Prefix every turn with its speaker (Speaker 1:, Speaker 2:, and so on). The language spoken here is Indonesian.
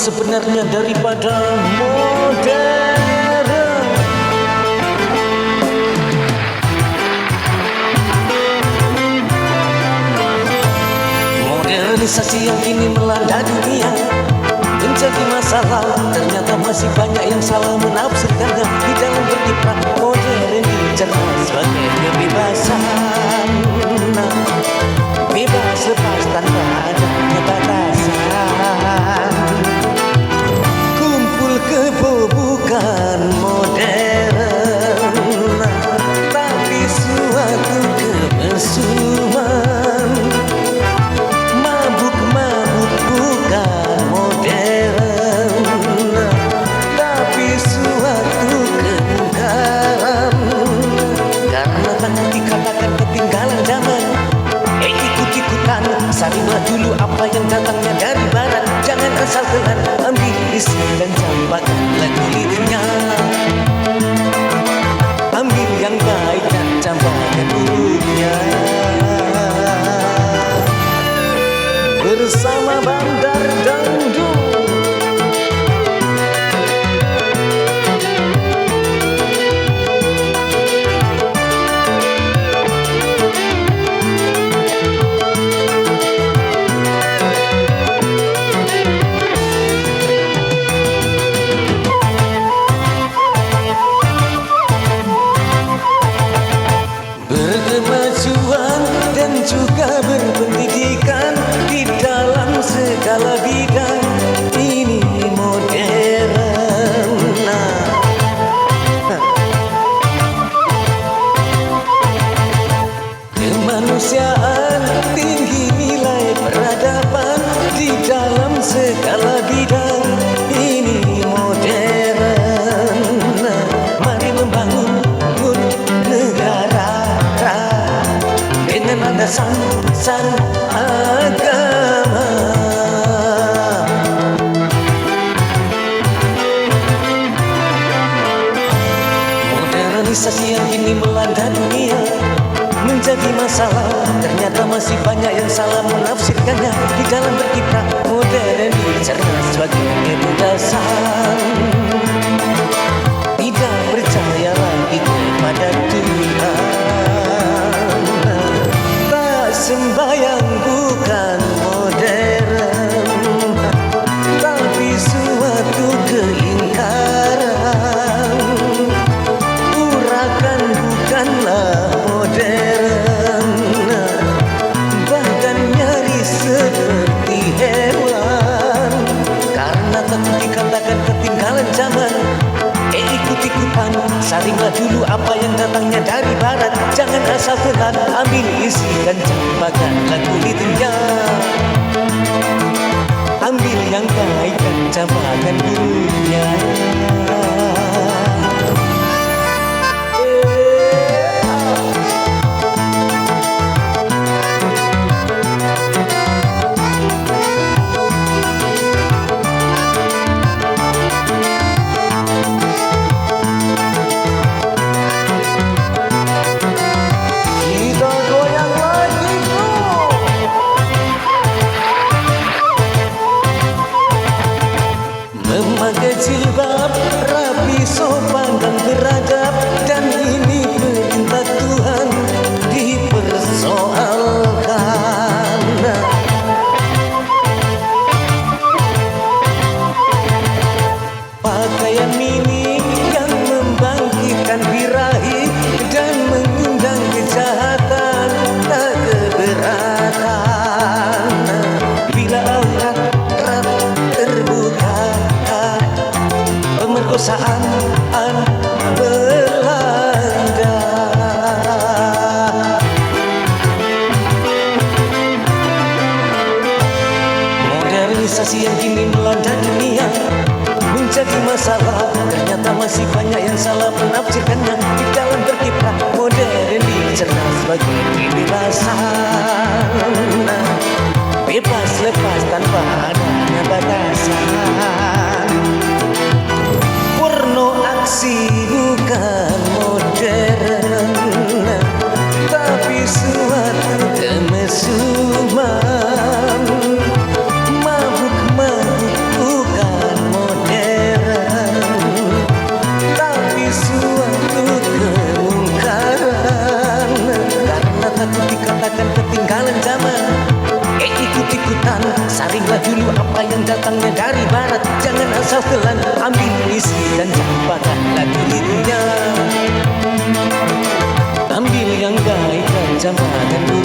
Speaker 1: sebenarnya daripada modern. Modernisasi yang kini melanda dunia menjadi masalah. Ternyata masih banyak yang salah menafsirkannya. Di dalam berkiprah modern dicerna sebagai kebebasan, bebas lepas tanpa adanya batasan. Kumpul kebo bukan modern, tapi suatu kemesuman. Mabuk-mabuk bukan modern, tapi suatu kemungkaran. Karena takut dikatakan ketinggalan zaman, ikut-ikutan, saringlah dulu apa yang datangnya dari barat. Jangan asal telan, ambil isi dan cambakan lagu liriknya. Ambil yang baik dan cambakan buruknya. Bersama Bandar Dangdut. Berkemajuan dan juga berpendidikan di dalam segala bidang. Ini modern. Kemanusiaan, tinggi nilai peradaban di dalam segala bidang. Ini modern. Mari membangun negara dengan landasan agama. Modernisasi yang kini melanda dunia menjadi masalah. Ternyata masih banyak yang salah menafsirkannya. Di dalam berkiprah modern dicerna sebagai kebebasan. Tidak percaya lagi kepada Tuhan, tak sembahyang bukan modern, tapi suatu keingkaran. Urakan bukanlah modern, bahkan nyaris seperti hewan. Karena takut dikatakan ketinggalan zaman, ikut-ikutan, saringlah dulu apa yang datangnya dari barat. Jangan asal telan, ambil isi dan cambakan lagu liriknya. Ambil yang baik dan cambakan buruknya. Memakai jilbab rapi, sopan dan beradab, dan ini perintah Tuhan dipersoalkan. Pakaian mini yang membangkitkan birahi dan mengundang kejahatan, tak keberatan. Bila aurat terbuka, pemerkosaan Belanda. Modernisasi yang kini melanda dunia menjadi masalah. Ternyata masih banyak yang salah menafsirkannya. Di dalam berkiprah modern dicerna sebagai kebebasan, bebas lepas tanpa adanya batasan. Porno aksi bukan modern, tapi suatu kemesuman. Mabuk-mabuk bukan Saringlah dulu apa yang datangnya dari barat. Jangan asal telan, ambil isi dan campakkanlah dirinya. Ambil yang baik dan campakkan dulu.